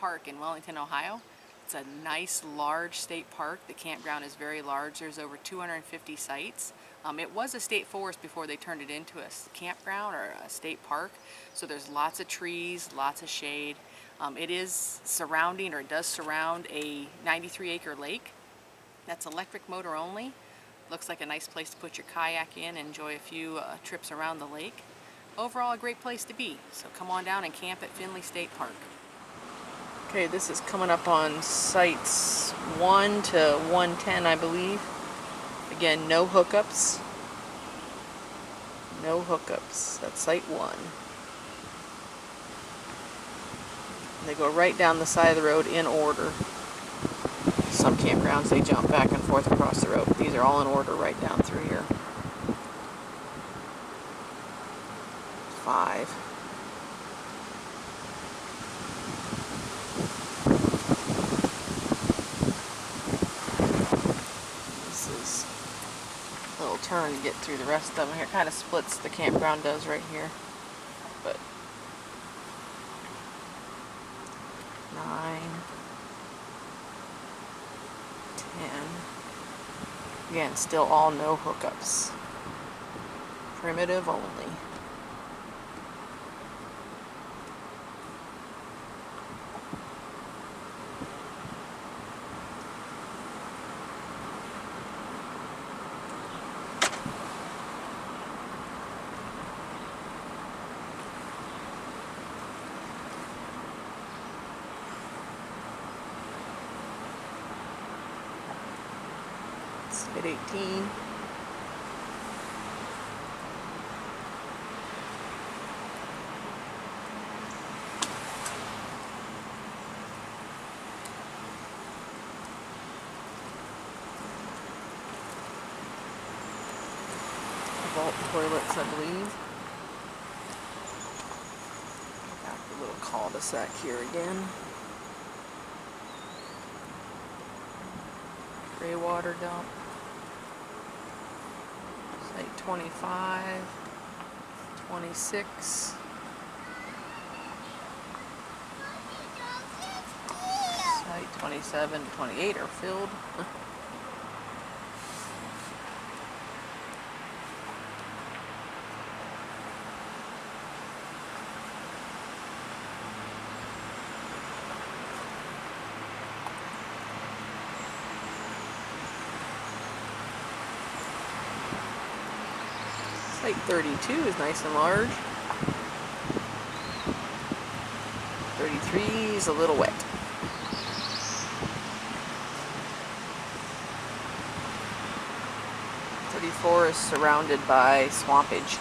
Park in Wellington, Ohio. It's a nice, large state park. The campground is very large. There's over 250 sites. It was a state forest before they turned it into a campground or a state park. So there's lots of trees, lots of shade. It is surrounding, or it does surround, a 93-acre lake. That's electric motor only. Looks like a nice place to put your kayak in and enjoy a few trips around the lake. Overall, a great place to be. So come on down and camp at Findley State Park. Okay, this is coming up on sites 1 to 110, I believe. Again, no hookups. No hookups. That's site 1. They go right down the side of the road in order. Some campgrounds, they jump back and forth across the road. These are all in order right down through here. 5. This is a little turn to get through the rest of them here. It kind of splits, the campground does right here. But 9, 10. Again, still all no hookups. Primitive only. Site 18. Vault toilets, I believe. Got the little cul-de-sac here again. Gray water dump. Site 25, 26. Site 27, 28 are filled. Site 32 is nice and large. 33 is a little wet. Is surrounded by swampage.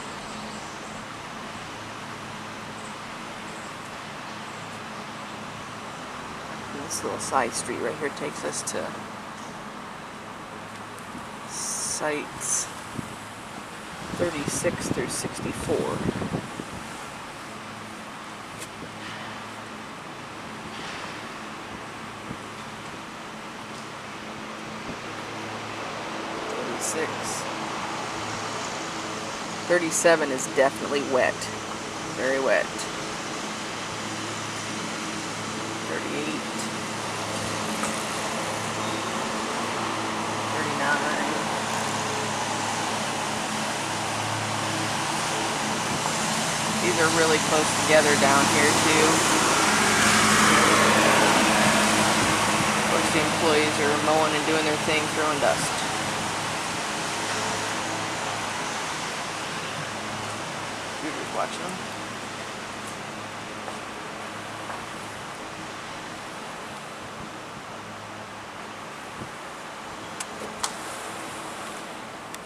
And this little side street right here takes us to sites 36 through 64. Six. 37 is definitely wet. Very wet. 38. 39. These are really close together down here too. Of course, the employees are mowing and doing their thing, throwing dust. Watching them.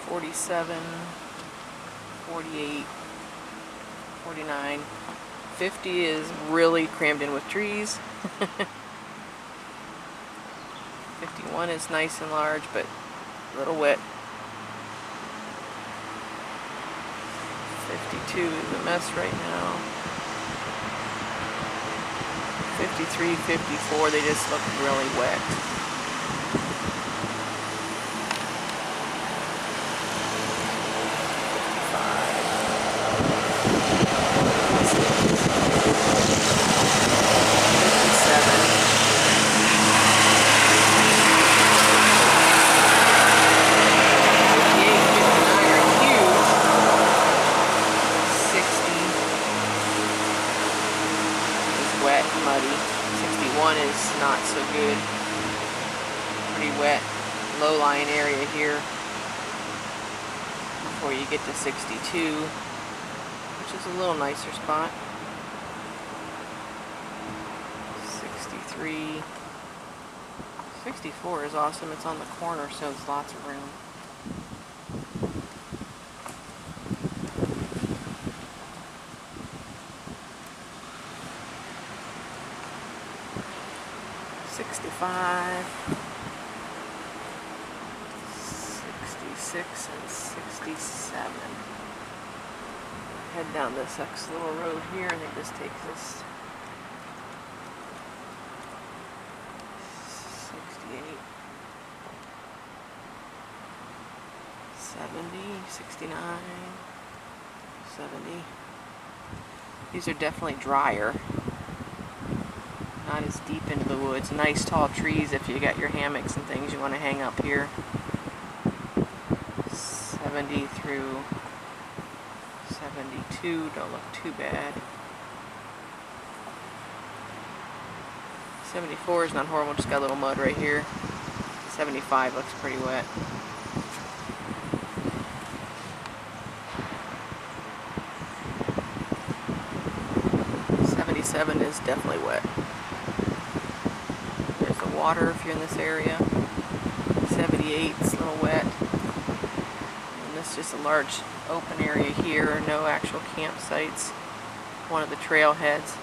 $47, $48, $49, $50 is really crammed in with trees. $51 is nice and large, but a little wet. 52 is a mess right now. 53, 54, they just look really wet. 57. before you get to 62, which is a little nicer spot. 63. 64 is awesome. It's on the corner, so there's lots of room. '65, 66, and 67. Head down this next little road here. I think this takes us 68, 70, 69, 70. These are definitely drier. Not as deep into the woods. Nice tall trees if you got your hammocks and things you want to hang up here. 70 through 72 don't look too bad. 74 is not horrible, just got a little mud right here. 75 looks pretty wet. '77 is definitely wet. There's the water if you're in this area. 78 is a little wet. And this is just a large open area here, no actual campsites. One of the trailheads.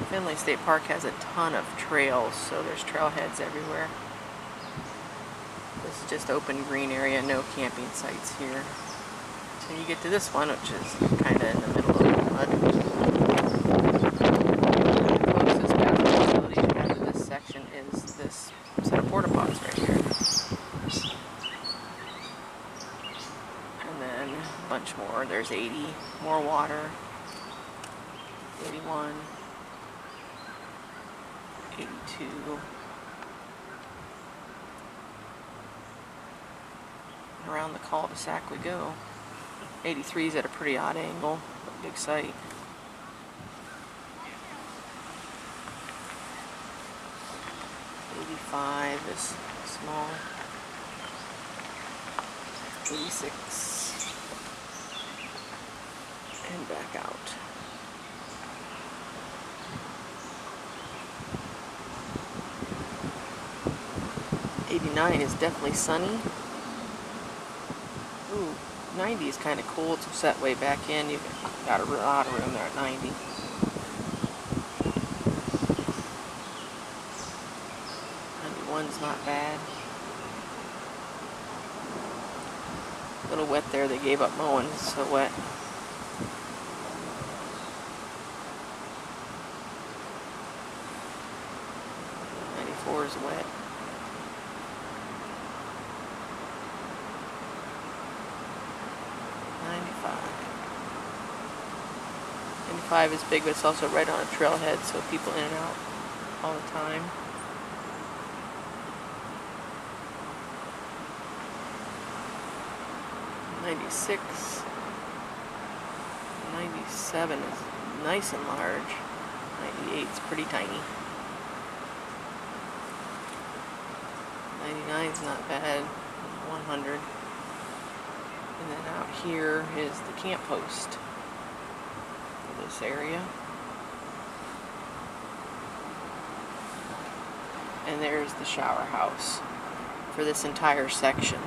Findlay State Park has a ton of trails, so there's trailheads everywhere. This is just open green area, no camping sites here. So you get to this one, which is kind of in the middle of the mud. The closest bathroom facility you have to this section is this set of porta pots right here. And then a bunch more. There's 80, more water. 81. 82. Around the cul-de-sac we go. 83 is at a pretty odd angle, but big site. 85 is small. 86. And back out. 89 is definitely sunny. Ooh, 90 is kind of cool. It's set way back in. You've got a lot of room there at 90. 91's not bad. A little wet there. They gave up mowing. It's so wet. 94 is wet. 95 is big, but it's also right on a trailhead, so people in and out all the time. '96, 97 is nice and large. 98 is pretty tiny. 99 is not bad. 100. And then out here is the camp post for this area. And there's the shower house for this entire section.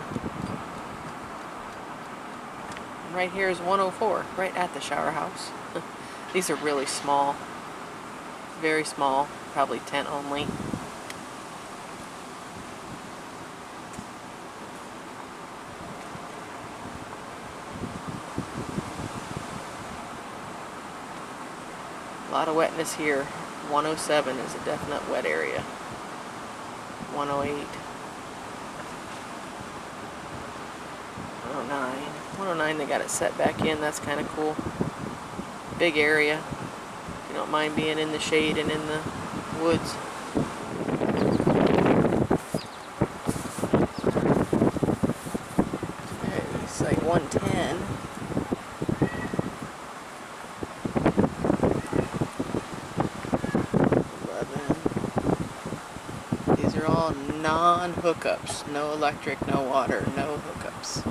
And right here is 104, right at the shower house. These are really small. Very small, probably tent only. A lot of wetness here. 107 is a definite wet area. 108. 109. 109 they got it set back in. That's kind of cool. Big area. If you don't mind being in the shade and in the woods. It's like 110. Non-hookups, no electric, no water, no hookups.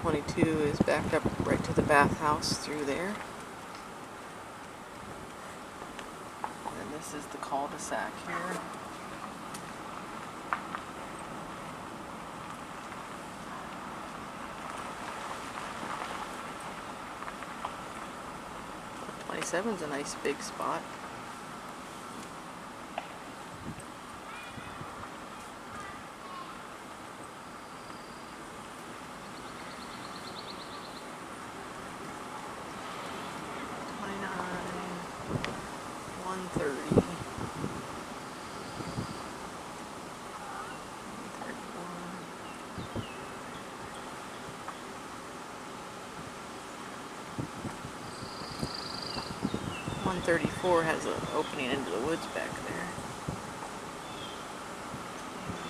122 is backed up right to the bathhouse through there. And this is the cul-de-sac here. Seven's a nice big spot. One 34 has an opening into the woods back there.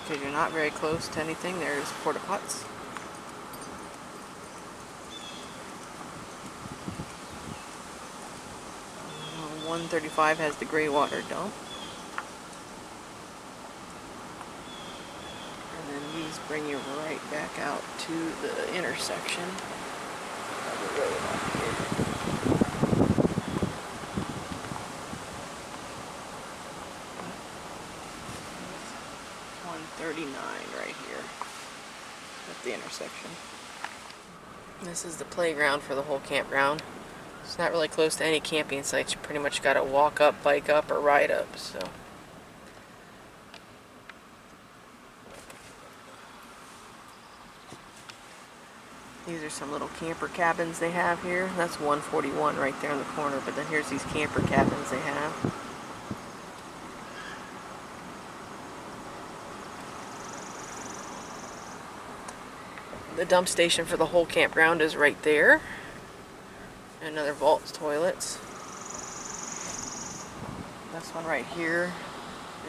Because you're not very close to anything, there's porta pots. 135 has the gray water dump. And then these bring you right back out to the intersection of the road up here. 139 right here at the intersection. This is the playground for the whole campground. It's not really close to any camping sites. You pretty much got to walk up, bike up, or ride up. So these are some little camper cabins they have here. That's 141 right there in the corner. But then here's these camper cabins they have. The dump station for the whole campground is right there. Another vault toilets. This one right here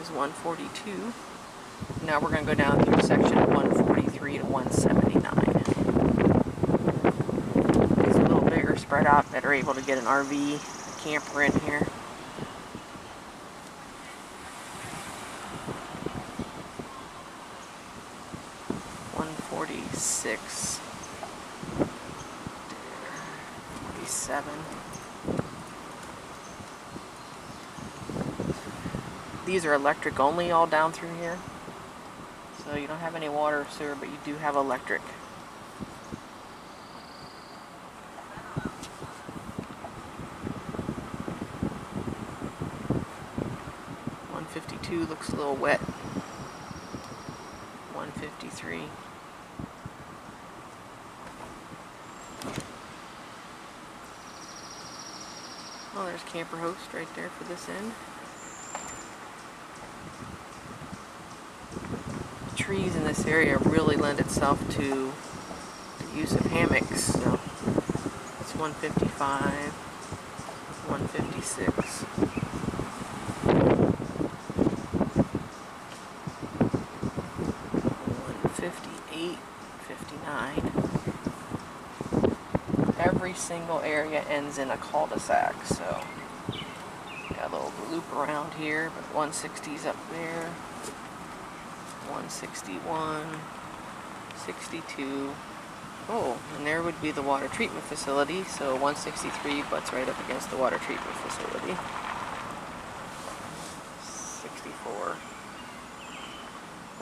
is 142. Now we're going to go down through section 143 to 179. It's a little bigger spread out that are able to get an RV, a camper in here. Six, 47. These are electric only all down through here. So you don't have any water or sewer, but you do have electric. .152 looks a little wet. 153. Oh, there's camper host right there for this end. The trees in this area really lend itself to the use of hammocks. So it's 155, 156. 158, 59. Every single area ends in a cul-de-sac, so got a little loop around here, but 160's up there, 161, 62. Oh, and there would be the water treatment facility, so 163 butts right up against the water treatment facility. 64,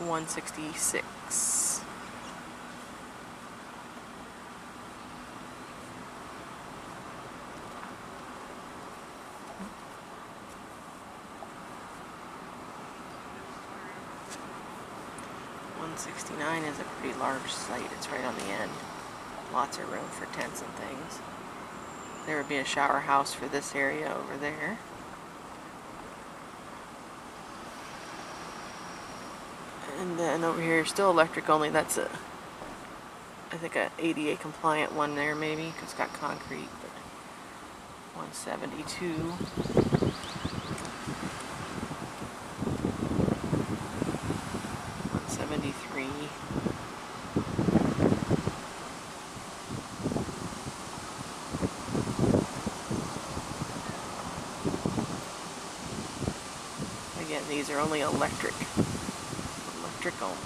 166. 169 is a pretty large site. It's right on the end. Lots of room for tents and things. There would be a shower house for this area over there. And then over here, still electric only. That's a, I think a ADA compliant one there maybe, because it's got concrete. But 172. 173. Again, these are only electric only.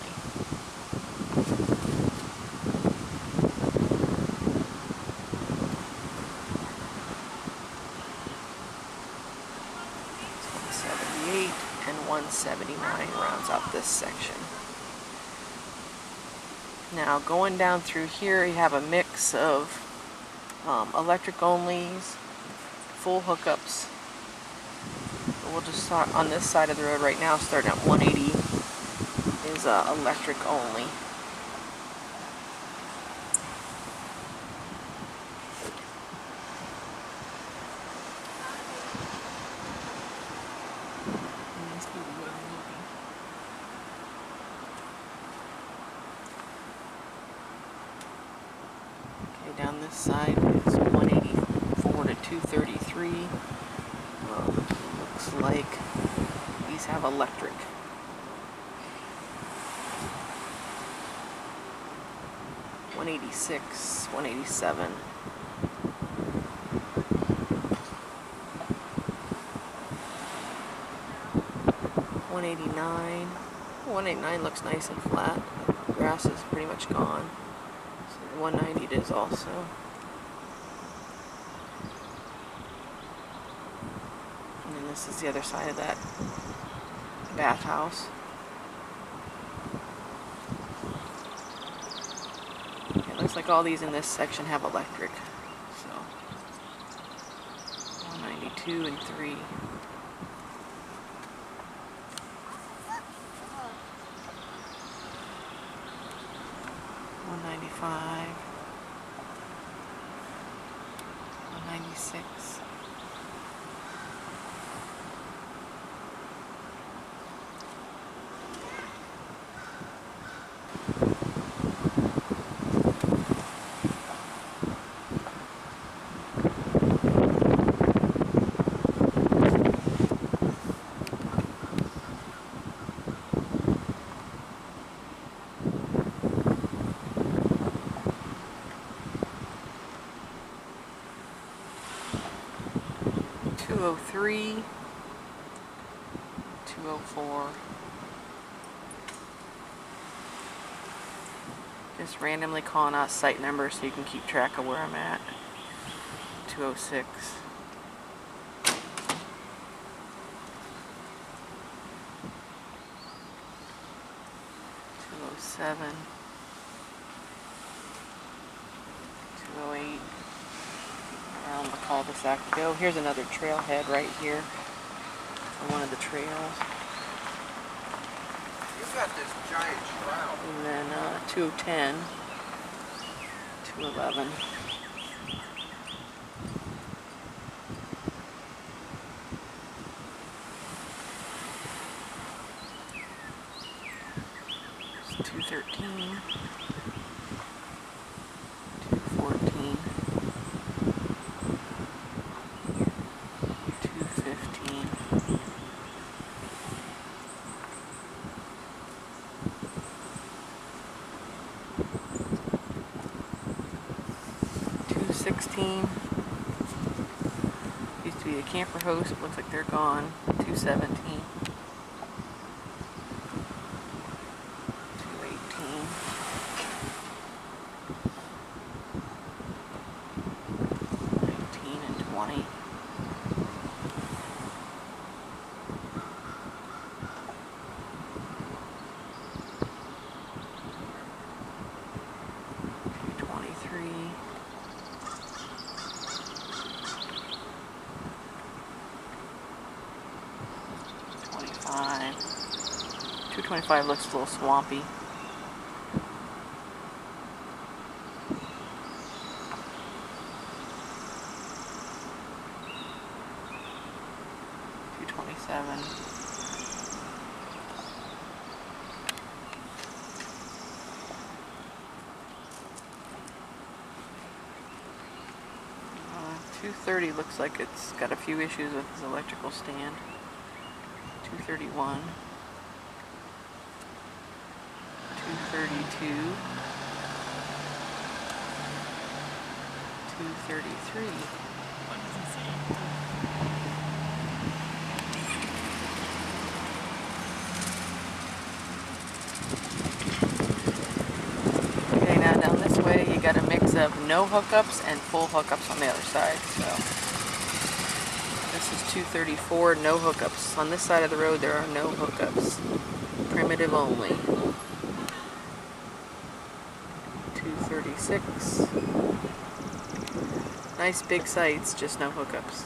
179 rounds out this section. Now going down through here, you have a mix of electric onlys, full hookups. We'll just start on this side of the road right now, starting at 180 is electric only. Okay, down this side it's 184 to 233. Looks like these have electric. 186, 187. 189. 189 looks nice and flat. The grass is pretty much gone. So 190 it is also. And then this is the other side of that bathhouse. It looks like all these in this section have electric. So 192 and 3. 195, 196, 203, 204. Just randomly calling out site numbers so you can keep track of where I'm at. 206. 207. 208. Around the cul-de-sac to go. Here's another trailhead right here on one of the trails. You've got this giant shroud. And then 210, 211. It's 213, 214. 216. Used to be a camper host, looks like they're gone. 217. 218. 19 and 20. 223. 225 looks a little swampy. 227. 230 looks like it's got a few issues with his electrical stand. 231. 232. 233. Okay, now down this way you got a mix of no hookups and full hookups on the other side. So this is 234, no hookups. On this side of the road there are no hookups. Primitive only. 236. Nice big sites, just no hookups.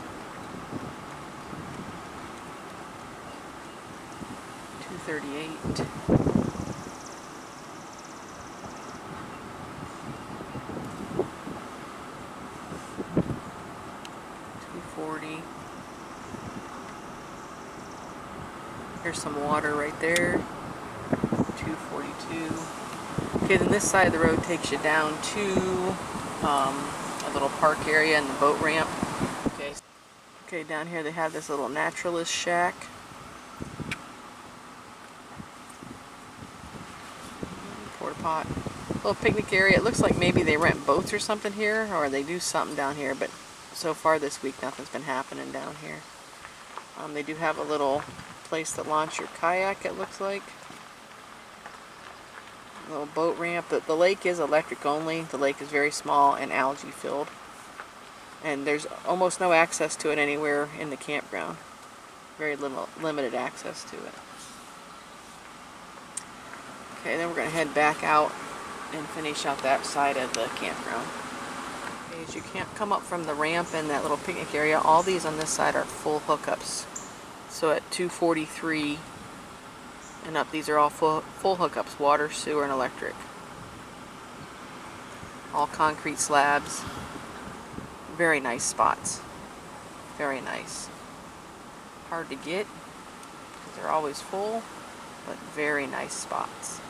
238. 240. Here's some water right there. 242. Okay, then this side of the road takes you down to a little park area and the boat ramp. Okay, down here they have this little naturalist shack. Porta pot. Little picnic area. It looks like maybe they rent boats or something here, or they do something down here, but so far this week nothing's been happening down here. They do have a little place to launch your kayak, it looks like. A little boat ramp. The lake is electric only. The lake is very small and algae filled. And there's almost no access to it anywhere in the campground. Very limited access to it. Okay, then we're going to head back out and finish out that side of the campground. Okay, as you can't come up from the ramp and that little picnic area, all these on this side are full hookups. So at 243 and up, these are all full hookups, water, sewer, and electric. All concrete slabs. Very nice spots. Very nice. Hard to get because they're always full, but very nice spots.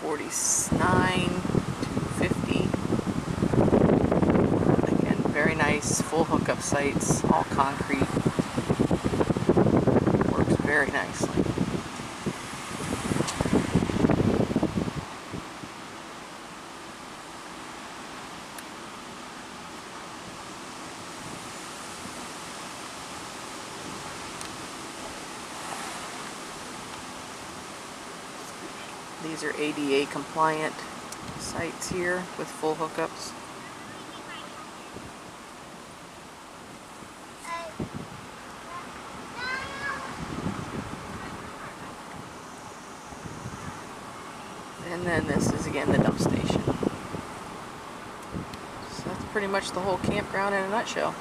$249, $250. Again, very nice full hookup sites, all concrete. Works very nicely. These are ADA compliant sites here with full hookups. And then this is again the dump station. So that's pretty much the whole campground in a nutshell.